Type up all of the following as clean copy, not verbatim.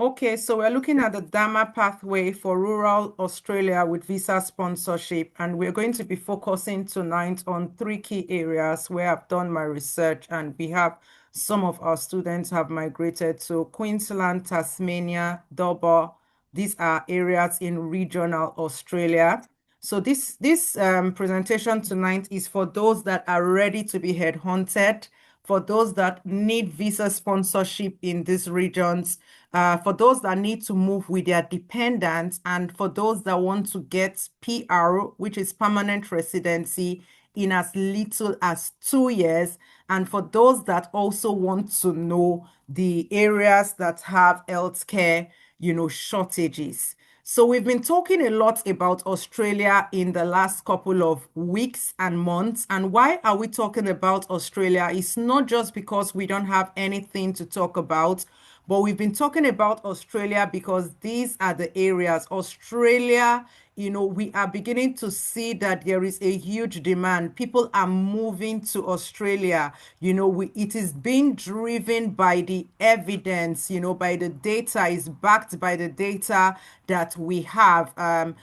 Okay, so we're looking at the DAMA pathway for rural Australia with visa sponsorship, and we're going to be focusing tonight on three key areas where I've done my research, and we have some of our students have migrated to Queensland, Tasmania, Dobbo. These are areas in regional Australia. So this presentation tonight is for those that are ready to be headhunted, for those that need visa sponsorship in these regions, for those that need to move with their dependents, and for those that want to get PR, which is permanent residency, in as little as 2 years, and for those that also want to know the areas that have healthcare, shortages. So we've been talking a lot about Australia in the last couple of weeks and months. And why are we talking about Australia? It's not just because we don't have anything to talk about, but we've been talking about Australia because these are the areas. Australia, we are beginning to see that there is a huge demand. People are moving to Australia. It is being driven by the evidence, by the data, is backed by the data that we have, from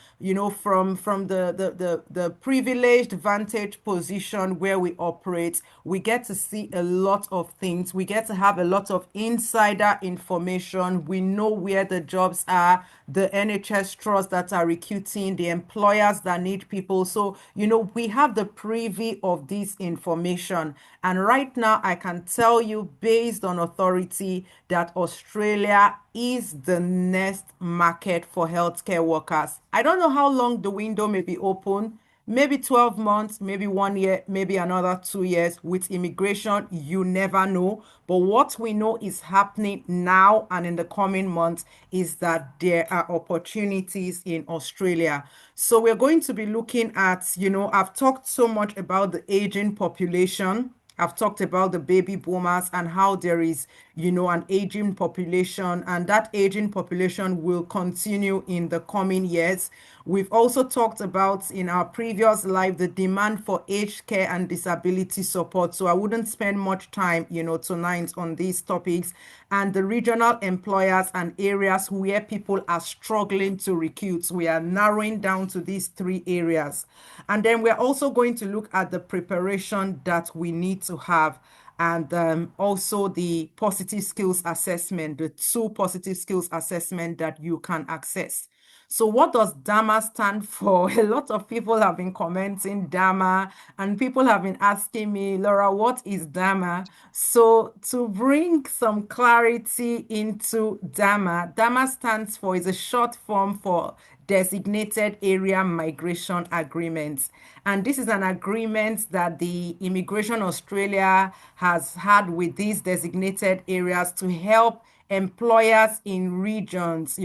the privileged vantage position where we operate. We get to see a lot of things. We get to have a lot of insider information. We know where the jobs are, the NHS trusts that are recruiting, the employers that need people. So, we have the privy of this information. And right now, I can tell you, based on authority, that Australia is the next market for healthcare workers. I don't know how long the window may be open. Maybe 12 months, maybe 1 year, maybe another 2 years. With immigration, you never know. But what we know is happening now and in the coming months is that there are opportunities in Australia. So we're going to be looking at, I've talked so much about the aging population. I've talked about the baby boomers and how there is, an aging population, and that aging population will continue in the coming years. We've also talked about in our previous live the demand for aged care and disability support. So I wouldn't spend much time, tonight on these topics, and the regional employers and areas where people are struggling to recruit. We are narrowing down to these three areas. And then we're also going to look at the preparation that we need to have, and also the positive skills assessment, the two positive skills assessment that you can access. So what does DAMA stand for? A lot of people have been commenting DAMA, and people have been asking me, Laura, what is DAMA? So to bring some clarity into DAMA, DAMA stands for, is a short form for Designated Area Migration Agreements. And this is an agreement that the Immigration Australia has had with these designated areas to help employers in regions,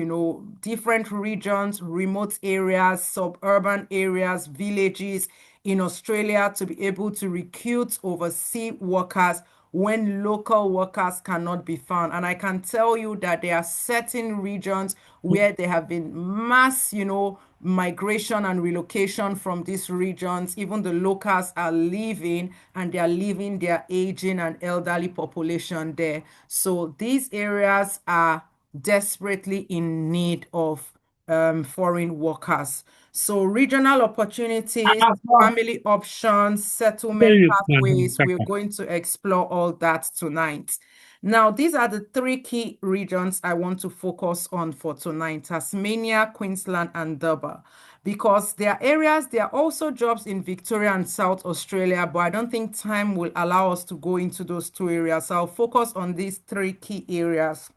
different regions, remote areas, suburban areas, villages in Australia to be able to recruit overseas workers when local workers cannot be found. And I can tell you that there are certain regions where there have been mass, migration and relocation from these regions. Even the locals are leaving, and they are leaving their aging and elderly population there. So these areas are desperately in need of foreign workers. So regional opportunities, family options, settlement pathways, we're going to explore all that tonight. Now, these are the three key regions I want to focus on for tonight: Tasmania, Queensland, and Dobbo. Because there are areas, there are also jobs in Victoria and South Australia, but I don't think time will allow us to go into those two areas. So I'll focus on these three key areas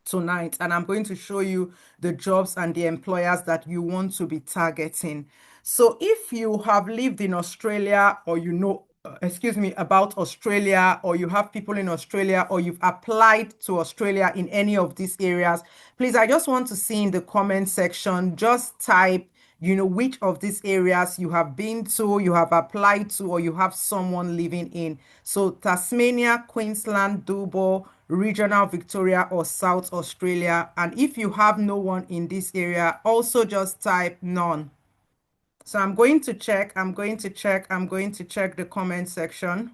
tonight, and I'm going to show you the jobs and the employers that you want to be targeting. So if you have lived in Australia, or excuse me, about Australia, or you have people in Australia, or you've applied to Australia in any of these areas, please, I just want to see in the comment section, just type, which of these areas you have been to, you have applied to, or you have someone living in. So Tasmania, Queensland, Dobbo, regional Victoria, or South Australia. And if you have no one in this area, also just type none. So I'm going to check the comment section.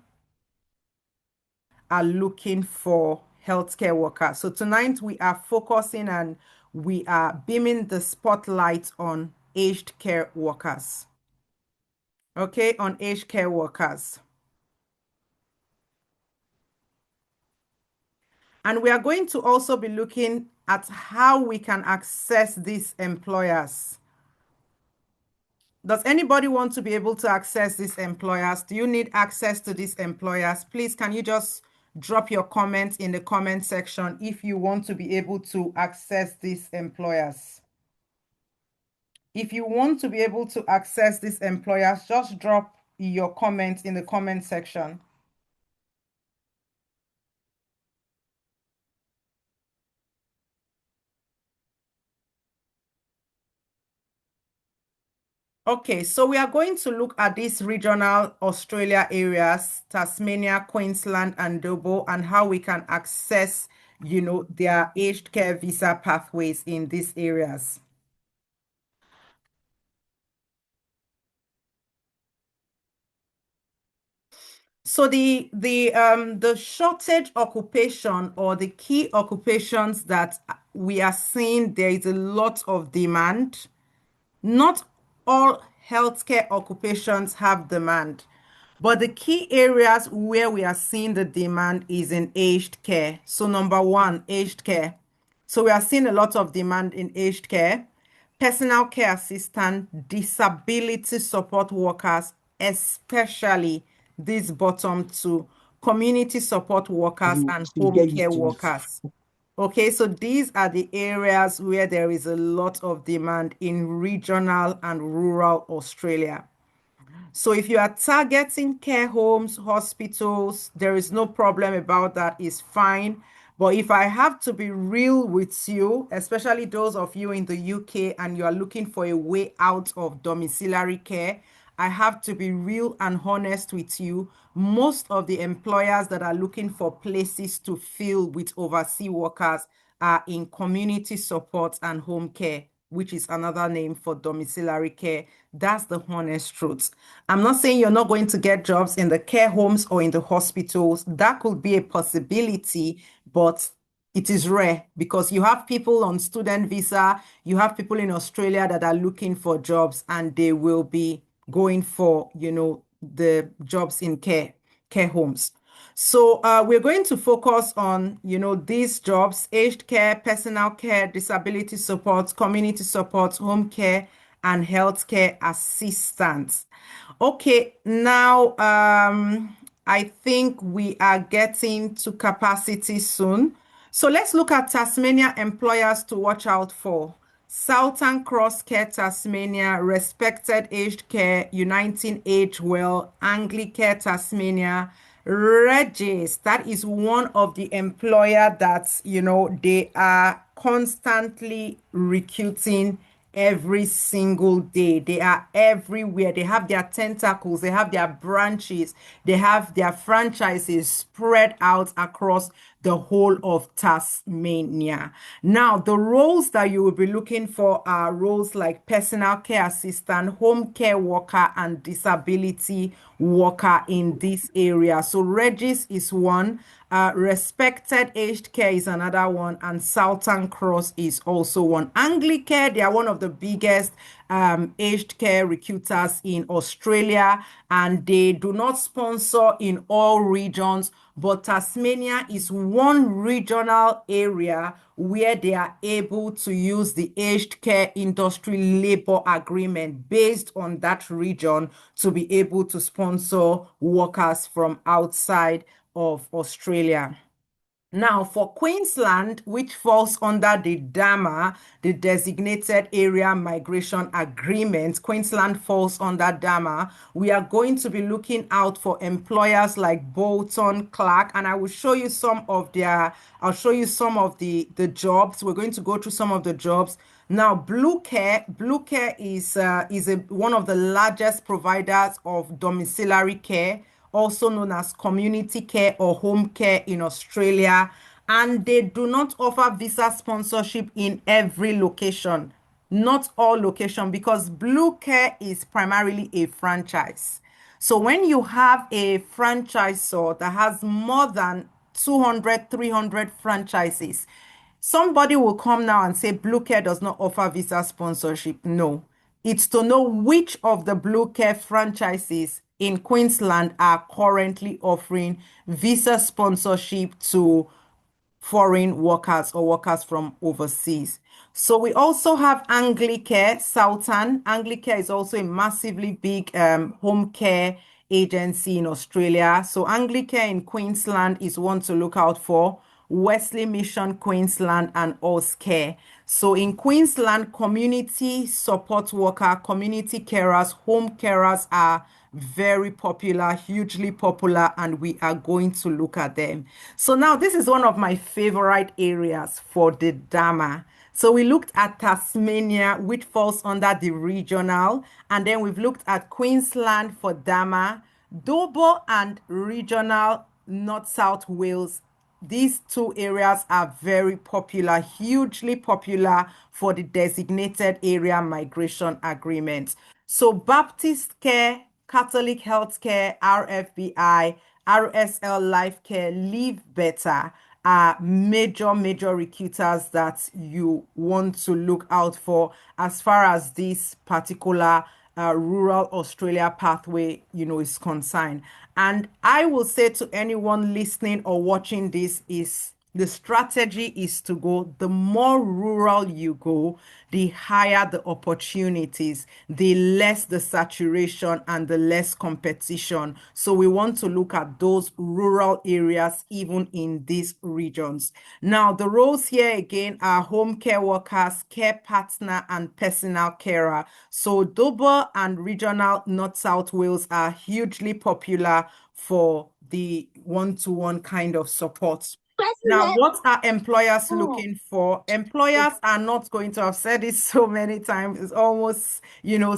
Are looking for healthcare workers. So tonight we are focusing and we are beaming the spotlight on aged care workers. Okay, on aged care workers. And we are going to also be looking at how we can access these employers. Does anybody want to be able to access these employers? Do you need access to these employers? Please, can you just drop your comments in the comment section if you want to be able to access these employers? If you want to be able to access these employers, just drop your comments in the comment section. Okay, so we are going to look at these regional Australia areas, Tasmania, Queensland, and Dobbo, and how we can access, their aged care visa pathways in these areas. So the shortage occupation or the key occupations that we are seeing, there is a lot of demand. Not all healthcare occupations have demand, but the key areas where we are seeing the demand is in aged care. So number one, aged care. So we are seeing a lot of demand in aged care, personal care assistant, disability support workers, especially these bottom two, community support workers and You home get care used to it. workers. Okay, so these are the areas where there is a lot of demand in regional and rural Australia. So if you are targeting care homes, hospitals, there is no problem about that, it's fine. But if I have to be real with you, especially those of you in the UK and you are looking for a way out of domiciliary care, I have to be real and honest with you. Most of the employers that are looking for places to fill with overseas workers are in community support and home care, which is another name for domiciliary care. That's the honest truth. I'm not saying you're not going to get jobs in the care homes or in the hospitals. That could be a possibility, but it is rare because you have people on student visa, you have people in Australia that are looking for jobs and they will be going for, the jobs in care homes. So we're going to focus on, these jobs, aged care, personal care, disability support, community support, home care, and healthcare assistance. Okay, now I think we are getting to capacity soon. So let's look at Tasmania employers to watch out for. Southern Cross Care Tasmania, Respected Aged Care, Uniting Age Well, Anglicare Tasmania, Regis, that is one of the employer that, they are constantly recruiting every single day. They are everywhere. They have their tentacles, they have their branches, they have their franchises spread out across the whole of Tasmania. Now, the roles that you will be looking for are roles like personal care assistant, home care worker, and disability worker in this area. So Regis is one, Respected Aged Care is another one, and Southern Cross is also one. Anglicare, they are one of the biggest aged care recruiters in Australia, and they do not sponsor in all regions, but Tasmania is one regional area where they are able to use the aged care industry labor agreement based on that region to be able to sponsor workers from outside of Australia. Now, for Queensland, which falls under the DAMA, the Designated Area Migration Agreement, Queensland falls under DAMA. We are going to be looking out for employers like Bolton, Clark, and I will show you some of I'll show you some of the jobs. We're going to go through some of the jobs. Now, Blue Care is one of the largest providers of domiciliary care, also known as community care or home care in Australia, and they do not offer visa sponsorship in every location, not all location, because Blue Care is primarily a franchise. So when you have a franchisor that has more than 200, 300 franchises. Somebody will come now and say Blue Care does not offer visa sponsorship. No, it's to know which of the Blue Care franchises in Queensland are currently offering visa sponsorship to foreign workers or workers from overseas. So we also have Anglicare Southern. Anglicare is also a massively big home care agency in Australia. So Anglicare in Queensland is one to look out for. Wesley Mission Queensland and Care. So in Queensland, community support worker, community carers, home carers are very popular, hugely popular, and we are going to look at them. So now this is one of my favorite areas for the DAMA. So we looked at Tasmania, which falls under the regional, and then we've looked at Queensland for DAMA, Dobo and regional North South Wales. These two areas are very popular, hugely popular for the designated area migration agreement. So Baptist Care, Catholic Healthcare, RFBI, RSL Life Care, Live Better are major recruiters that you want to look out for as far as this particular rural Australia pathway, is concerned. And I will say to anyone listening or watching this is the strategy is to go, the more rural you go, the higher the opportunities, the less the saturation and the less competition. So we want to look at those rural areas even in these regions. Now, the roles here again are home care workers, care partner, and personal carer. So Dover and regional North South Wales are hugely popular for the one-to-one kind of support. Now, what are employers looking for? Employers are not going to, have said it so many times, it's almost,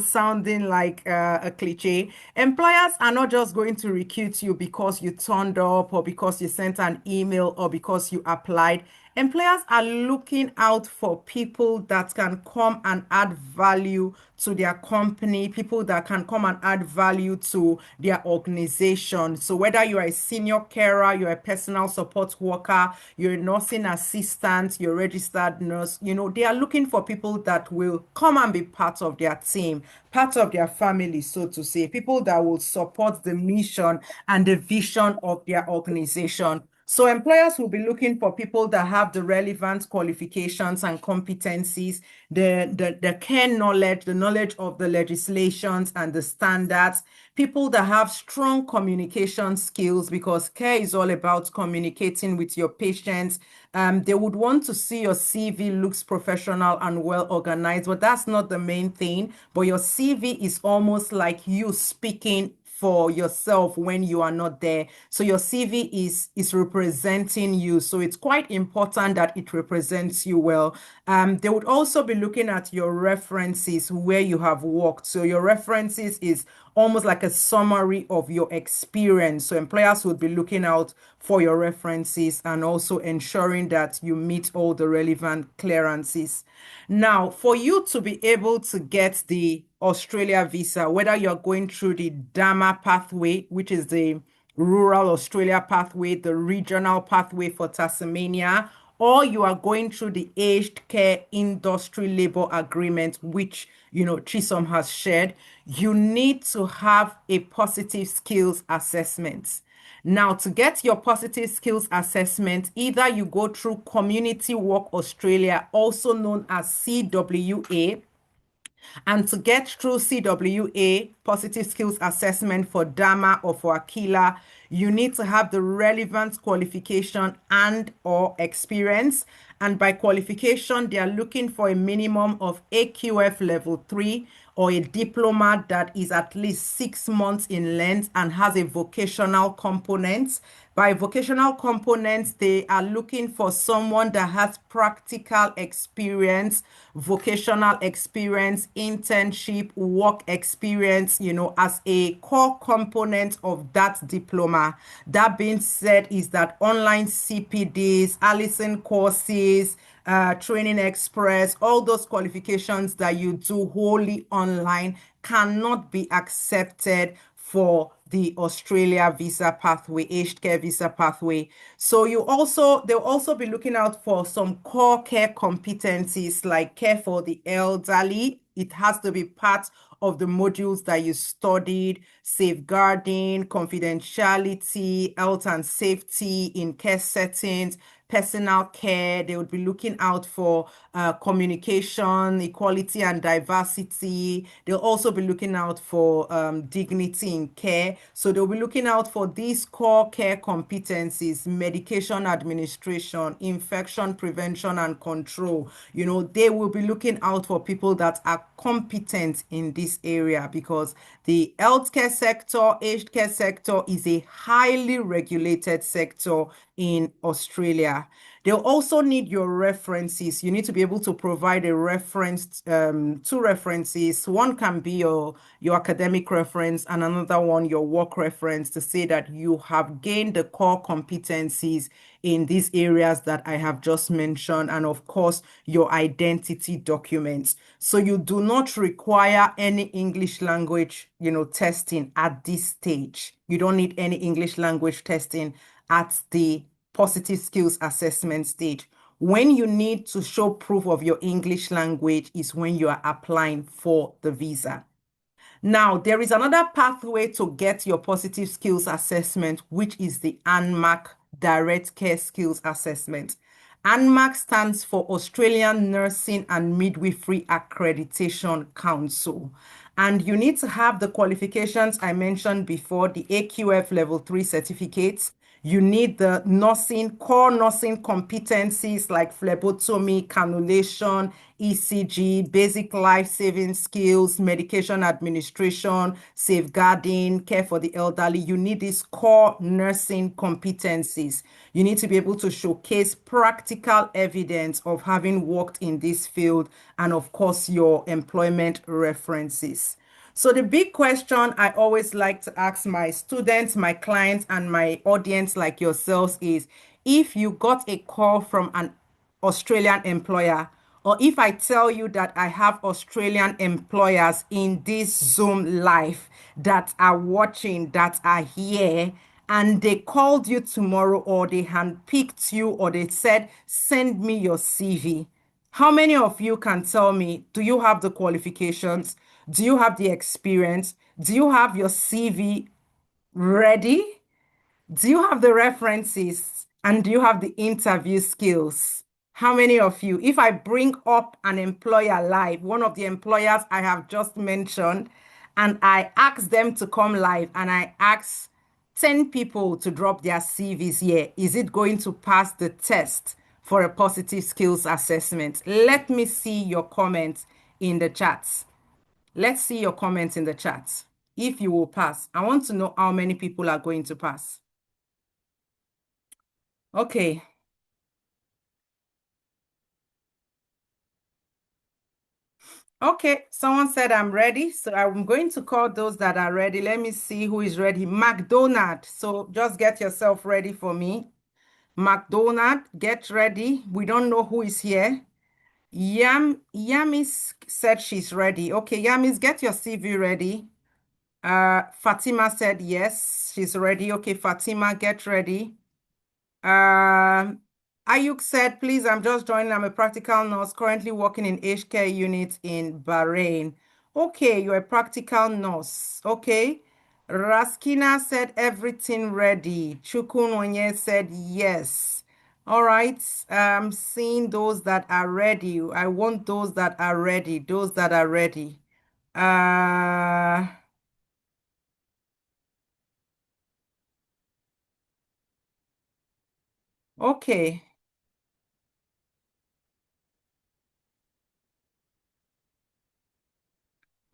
sounding like a cliche. Employers are not just going to recruit you because you turned up or because you sent an email or because you applied. Employers are looking out for people that can come and add value to their company, people that can come and add value to their organization. So whether you're a senior carer, you're a personal support worker, you're a nursing assistant, you're a registered nurse, they are looking for people that will come and be part of their team, part of their family, so to say, people that will support the mission and the vision of their organization. So employers will be looking for people that have the relevant qualifications and competencies, the care knowledge, the knowledge of the legislations and the standards, people that have strong communication skills because care is all about communicating with your patients. They would want to see your CV looks professional and well organized, but that's not the main thing. But your CV is almost like you speaking for yourself when you are not there. So your CV is representing you. So it's quite important that it represents you well. They would also be looking at your references where you have worked. So your references is almost like a summary of your experience. So employers would be looking out for your references and also ensuring that you meet all the relevant clearances. Now, for you to be able to get the Australia visa, whether you're going through the DAMA pathway, which is the rural Australia pathway, the regional pathway for Tasmania, or you are going through the aged care industry labor agreement, which, Chisom has shared, you need to have a positive skills assessment. Now, to get your positive skills assessment, either you go through Community Work Australia, also known as CWA, and to get through CWA, positive skills assessment for DAMA or for Aquila, you need to have the relevant qualification and or experience. And by qualification, they are looking for a minimum of AQF level 3 or a diploma that is at least 6 months in length and has a vocational component. By vocational components, they are looking for someone that has practical experience, vocational experience, internship, work experience, as a core component of that diploma. That being said, is that online CPDs, Allison courses, Training Express, all those qualifications that you do wholly online cannot be accepted for the Australia visa pathway, aged care visa pathway. So they'll also be looking out for some core care competencies like care for the elderly. It has to be part of the modules that you studied, safeguarding, confidentiality, health and safety in care settings, personal care. They would be looking out for communication, equality and diversity. They'll also be looking out for dignity in care. So they'll be looking out for these core care competencies, medication administration, infection prevention and control. They will be looking out for people that are competent in this area because the healthcare sector, aged care sector is a highly regulated sector in Australia. They'll also need your references. You need to be able to provide a reference, two references. One can be your academic reference and another one your work reference to say that you have gained the core competencies in these areas that I have just mentioned, and of course, your identity documents. So you do not require any English language, testing at this stage. You don't need any English language testing at the positive skills assessment stage. When you need to show proof of your English language is when you are applying for the visa. Now, there is another pathway to get your positive skills assessment, which is the ANMAC Direct Care Skills Assessment. ANMAC stands for Australian Nursing and Midwifery Accreditation Council. And you need to have the qualifications I mentioned before, the AQF Level 3 certificates. You need the core nursing competencies like phlebotomy, cannulation, ECG, basic life-saving skills, medication administration, safeguarding, care for the elderly. You need these core nursing competencies. You need to be able to showcase practical evidence of having worked in this field and, of course, your employment references. So the big question I always like to ask my students, my clients, and my audience like yourselves is, if you got a call from an Australian employer, or if I tell you that I have Australian employers in this Zoom live that are watching, that are here, and they called you tomorrow, or they handpicked you, or they said, send me your CV. How many of you can tell me, do you have the qualifications? Do you have the experience? Do you have your CV ready? Do you have the references? And do you have the interview skills? How many of you? If I bring up an employer live, one of the employers I have just mentioned, and I ask them to come live and I ask 10 people to drop their CVs here, is it going to pass the test for a positive skills assessment? Let me see your comments in the chats. Let's see your comments in the chat. If you will pass, I want to know how many people are going to pass. Okay. Okay, someone said I'm ready. So I'm going to call those that are ready. Let me see who is ready. McDonald. So just get yourself ready for me. McDonald, get ready. We don't know who is here. Yamis said she's ready. Okay, Yamis, get your CV ready. Fatima said yes, she's ready. Okay, Fatima, get ready. Ayuk said, please, I'm just joining. I'm a practical nurse currently working in aged care unit in Bahrain. Okay, you're a practical nurse. Okay. Raskina said everything ready. Chukunonye said yes. All right. Seeing those that are ready. I want those that are ready. Those that are ready. Uh, okay.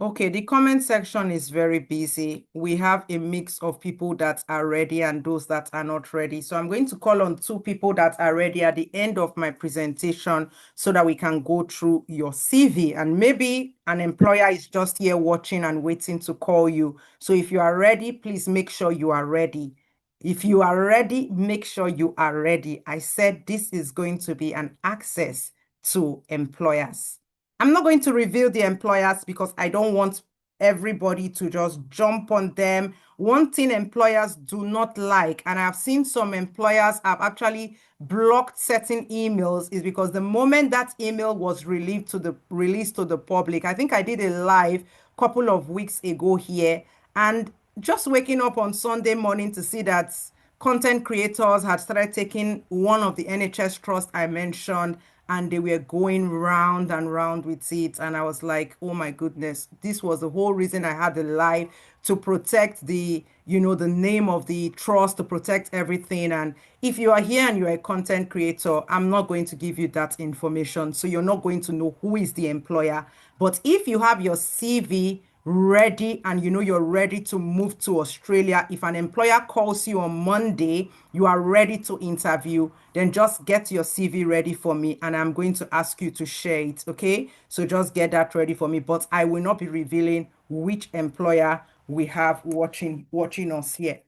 Okay, the comment section is very busy. We have a mix of people that are ready and those that are not ready. So I'm going to call on two people that are ready at the end of my presentation so that we can go through your CV. And maybe an employer is just here watching and waiting to call you. So if you are ready, please make sure you are ready. If you are ready, make sure you are ready. I said this is going to be an access to employers. I'm not going to reveal the employers because I don't want everybody to just jump on them. One thing employers do not like, and I've seen some employers have actually blocked certain emails, is because the moment that email was released to the public, I think I did a live couple of weeks ago here, and just waking up on Sunday morning to see that content creators had started taking one of the NHS trusts I mentioned, and they were going round and round with it. And I was like, oh my goodness, this was the whole reason I had the live, to protect the name of the trust, to protect everything. And if you are here and you're a content creator, I'm not going to give you that information. So you're not going to know who is the employer. But if you have your CV ready and you know you're ready to move to Australia, if an employer calls you on Monday, you are ready to interview, then just get your CV ready for me and I'm going to ask you to share it, okay? So just get that ready for me, but I will not be revealing which employer we have watching us here.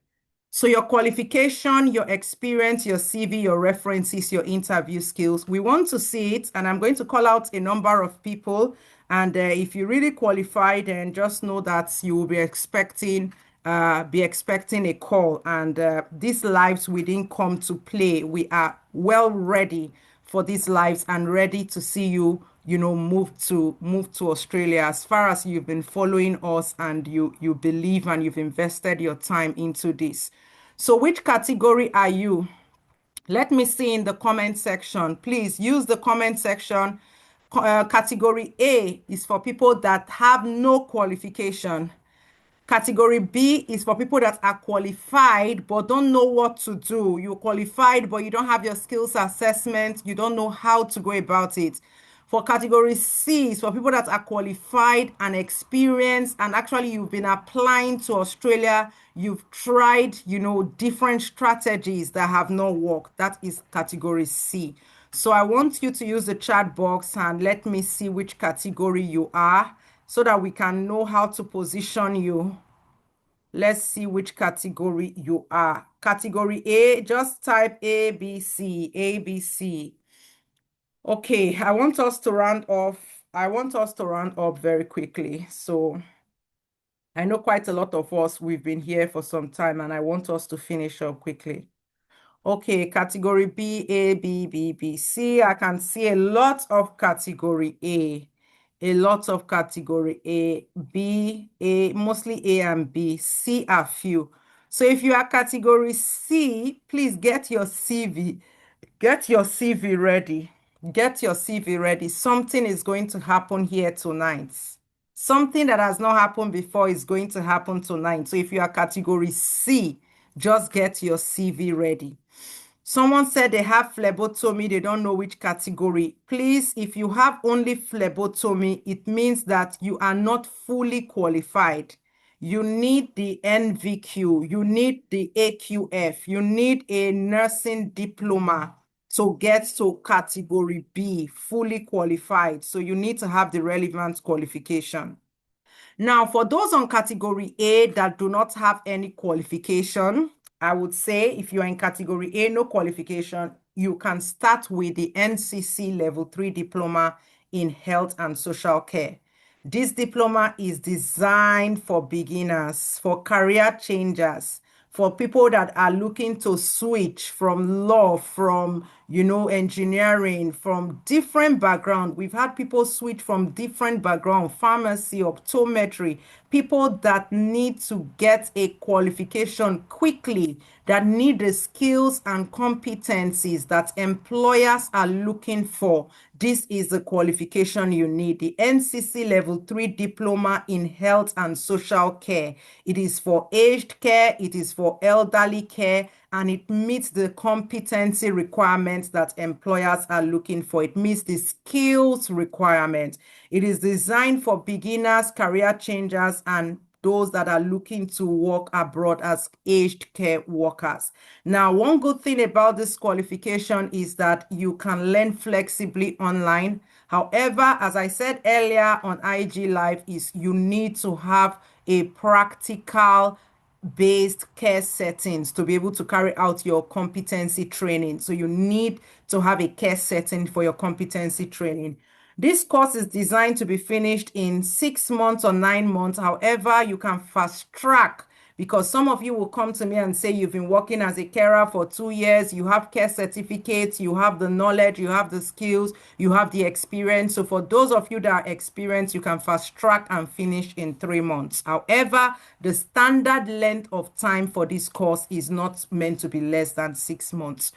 So your qualification, your experience, your CV, your references, your interview skills, we want to see it. And I'm going to call out a number of people. And if you really qualify, then just know that you will be expecting a call. And these lives we didn't come to play. We are well ready for these lives and ready to see you, move to Australia, as far as you've been following us and you believe and you've invested your time into this. So which category are you? Let me see in the comment section. Please use the comment section. Category A is for people that have no qualification. Category B is for people that are qualified but don't know what to do. You're qualified, but you don't have your skills assessment. You don't know how to go about it. For category C is for people that are qualified and experienced, and actually you've been applying to Australia. You've tried, different strategies that have not worked. That is category C. So I want you to use the chat box and let me see which category you are, so that we can know how to position you. Let's see which category you are. Category A, just type A, B, C, A, B, C. Okay, I want us to round off. I want us to round up very quickly. So I know quite a lot of us, we've been here for some time, and I want us to finish up quickly. Okay, category B, A, B, B, B, C. I can see a lot of category A. A lot of category A, B, A, mostly A and B. C are few. So if you are category C, please get your CV. Get your CV ready. Get your CV ready. Something is going to happen here tonight. Something that has not happened before is going to happen tonight. So if you are category C, just get your CV ready. Someone said they have phlebotomy, they don't know which category. Please, if you have only phlebotomy, it means that you are not fully qualified. You need the NVQ, you need the AQF, you need a nursing diploma to get to category B, fully qualified. So you need to have the relevant qualification. Now, for those on category A that do not have any qualification, I would say if you are in category A, no qualification, you can start with the NCC Level 3 Diploma in Health and Social Care. This diploma is designed for beginners, for career changers, for people that are looking to switch from law, from, engineering, from different background. We've had people switch from different background, pharmacy, optometry, people that need to get a qualification quickly, that need the skills and competencies that employers are looking for. This is the qualification you need, the NCC Level 3 Diploma in Health and Social Care. It is for aged care, it is for elderly care, and it meets the competency requirements that employers are looking for. It meets the skills requirement. It is designed for beginners, career changers, and those that are looking to work abroad as aged care workers. Now, one good thing about this qualification is that you can learn flexibly online. However, as I said earlier on IG Live, is you need to have a practical based care settings to be able to carry out your competency training. So you need to have a care setting for your competency training. This course is designed to be finished in 6 months or 9 months. However, you can fast track because some of you will come to me and say you've been working as a carer for 2 years, you have care certificates, you have the knowledge, you have the skills, you have the experience. So for those of you that are experienced, you can fast track and finish in 3 months. However, the standard length of time for this course is not meant to be less than 6 months.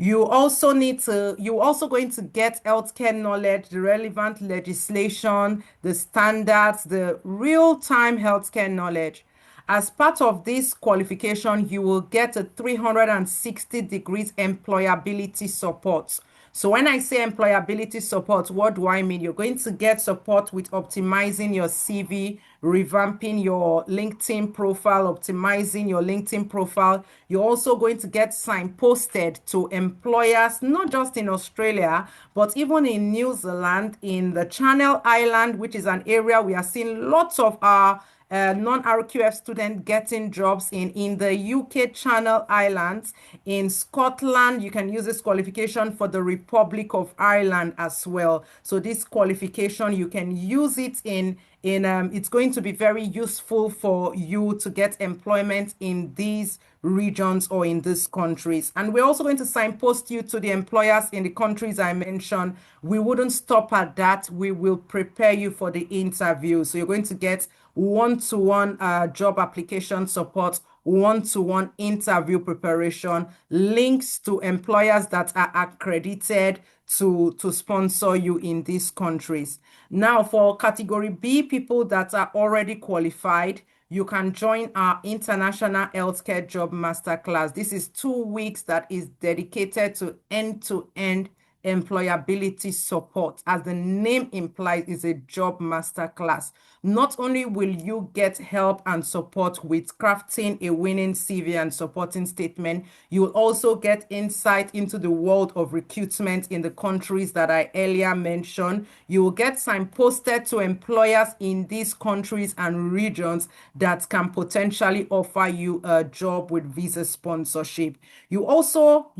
You're also going to get healthcare knowledge, the relevant legislation, the standards, the real-time healthcare knowledge. As part of this qualification, you will get a 360 degrees employability support. So when I say employability support, what do I mean? You're going to get support with optimizing your CV, revamping your LinkedIn profile, optimizing your LinkedIn profile. You're also going to get signposted to employers, not just in Australia, but even in New Zealand, in the Channel Island, which is an area we are seeing lots of our non-RQF student getting jobs in the UK Channel Islands. In Scotland, you can use this qualification for the Republic of Ireland as well. So this qualification, you can use it in it's going to be very useful for you to get employment in these regions or in these countries. And we're also going to signpost you to the employers in the countries I mentioned. We wouldn't stop at that. We will prepare you for the interview. So you're going to get one-to-one job application support, one-to-one interview preparation, links to employers that are accredited to sponsor you in these countries. Now, for category B, people that are already qualified, you can join our International Healthcare Job Masterclass. This is 2 weeks that is dedicated to end-to-end employability support. As the name implies, is a job masterclass. Not only will you get help and support with crafting a winning CV and supporting statement, you will also get insight into the world of recruitment in the countries that I earlier mentioned. You will get signposted to employers in these countries and regions that can potentially offer you a job with visa sponsorship. You also,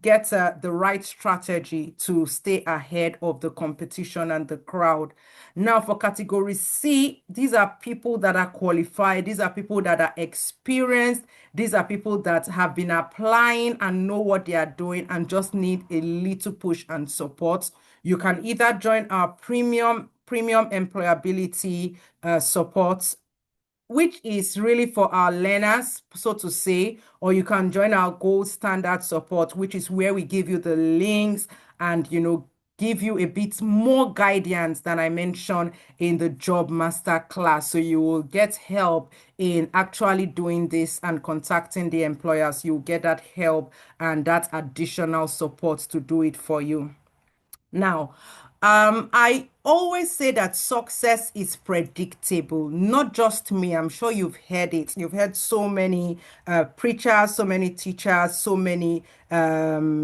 get the right strategy to stay ahead of the competition and the crowd. Now, for category C, these are people that are qualified. These are people that are experienced. These are people that have been applying and know what they are doing and just need a little push and support. You can either join our premium employability support, which is really for our learners, so to say, or you can join our gold standard support, which is where we give you the links and, give you a bit more guidance than I mentioned in the Job Master class. So you will get help in actually doing this and contacting the employers. You'll get that help and that additional support to do it for you. Now, I always say that success is predictable, not just me. I'm sure you've heard it. You've heard so many preachers, so many teachers, so many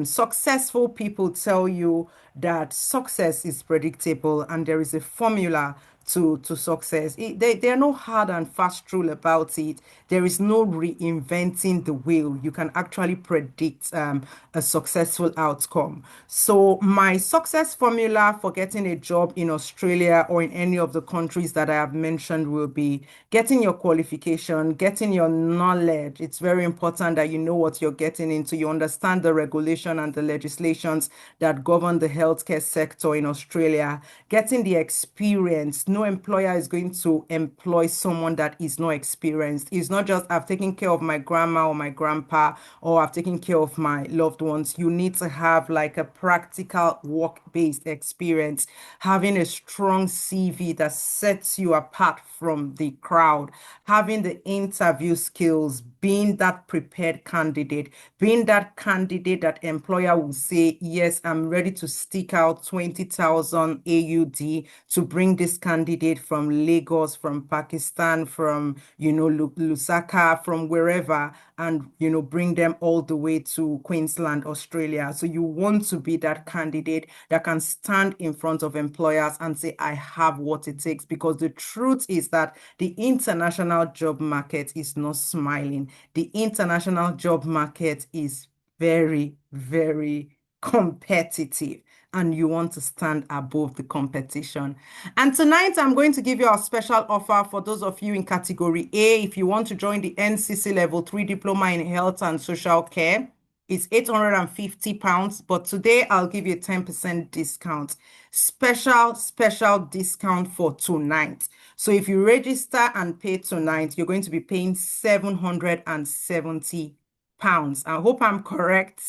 successful people tell you that success is predictable and there is a formula to success. There are no hard and fast rule about it. There is no reinventing the wheel. You can actually predict a successful outcome. So my success formula for getting a job in Australia or in any of the countries that I have mentioned will be getting your qualification, getting your knowledge. It's very important that you know what you're getting into. You understand the regulation and the legislations that govern the healthcare sector in Australia, getting the experience. No employer is going to employ someone that is not experienced. It's not just I've taken care of my grandma or my grandpa or I've taken care of my loved ones. You need to have like a practical work-based experience, having a strong CV that sets you apart from the crowd, having the interview skills, being that prepared candidate, being that candidate that employer will say, yes, I'm ready to stick out 20,000 AUD to bring this candidate from Lagos, from Pakistan, from, Lusaka, from wherever, and, bring them all the way to Queensland, Australia. So you want to be that candidate that can stand in front of employers and say, I have what it takes, because the truth is that the international job market is not smiling. The international job market is very, very competitive and you want to stand above the competition. And tonight, I'm going to give you a special offer for those of you in category A. If you want to join the NCC Level 3 Diploma in Health and Social Care, it's £850, but today I'll give you a 10% discount. Special discount for tonight. So if you register and pay tonight, you're going to be paying £770. I hope I'm correct.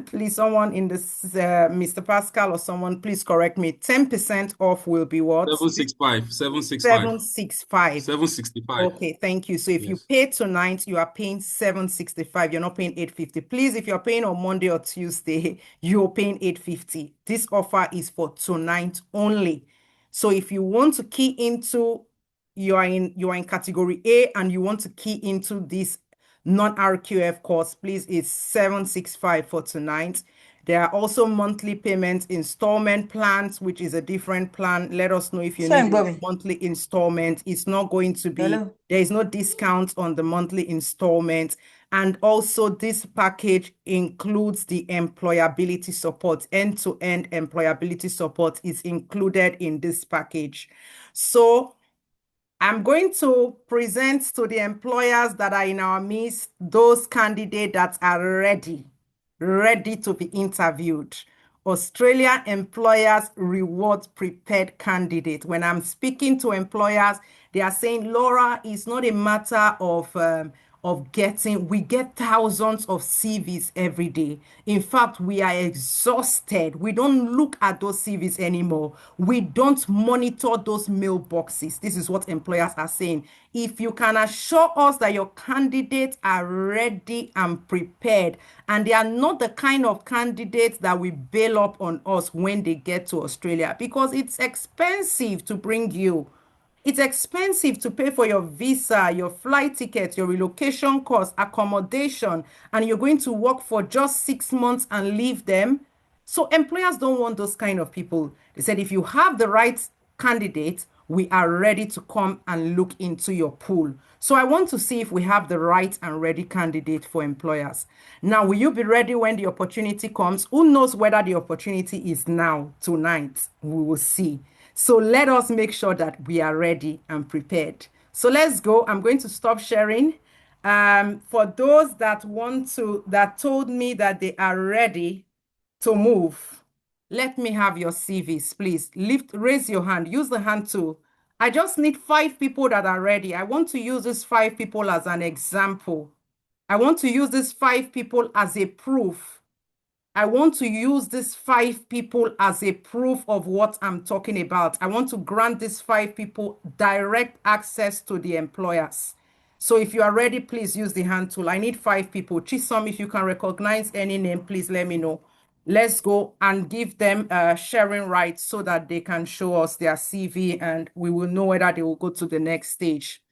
Please, someone in this, Mr. Pascal or someone, please correct me. 10% off will be what? 765. 765. 765. Okay, thank you. So if you Yes. pay tonight, you are paying 765. You're not paying 850. Please, if you're paying on Monday or Tuesday, you're paying 850. This offer is for tonight only. So if you want to key into, you're in category A and you want to key into this non-RQF course, please, it's 765 for tonight. There are also monthly payment installment plans, which is a different plan. Let us know if you need a monthly installment. It's not going to be, there is no discount on the monthly installment. And also this package includes the employability support. End-to-end employability support is included in this package. So I'm going to present to the employers that are in our midst those candidates that are ready to be interviewed. Australia Employers Reward Prepared Candidate. When I'm speaking to employers, they are saying, Laura, it's not a matter of getting, we get thousands of CVs every day. In fact, we are exhausted. We don't look at those CVs anymore. We don't monitor those mailboxes. This is what employers are saying. If you can assure us that your candidates are ready and prepared, and they are not the kind of candidates that will bail up on us when they get to Australia, because it's expensive to bring you. It's expensive to pay for your visa, your flight ticket, your relocation cost, accommodation, and you're going to work for just 6 months and leave them. So employers don't want those kind of people. They said, if you have the right candidate, we are ready to come and look into your pool. So I want to see if we have the right and ready candidate for employers. Now, will you be ready when the opportunity comes? Who knows whether the opportunity is now, tonight? We will see. So let us make sure that we are ready and prepared. So let's go. I'm going to stop sharing. For those that that told me that they are ready to move, let me have your CVs, please. Raise your hand. Use the hand tool. I just need 5 people that are ready. I want to use these 5 people as an example. I want to use these 5 people as a proof. I want to use these 5 people as a proof of what I'm talking about. I want to grant these 5 people direct access to the employers. So if you are ready, please use the hand tool. I need 5 people. Chisom, if you can recognize any name, please let me know. Let's go and give them sharing rights so that they can show us their CV and we will know whether they will go to the next stage.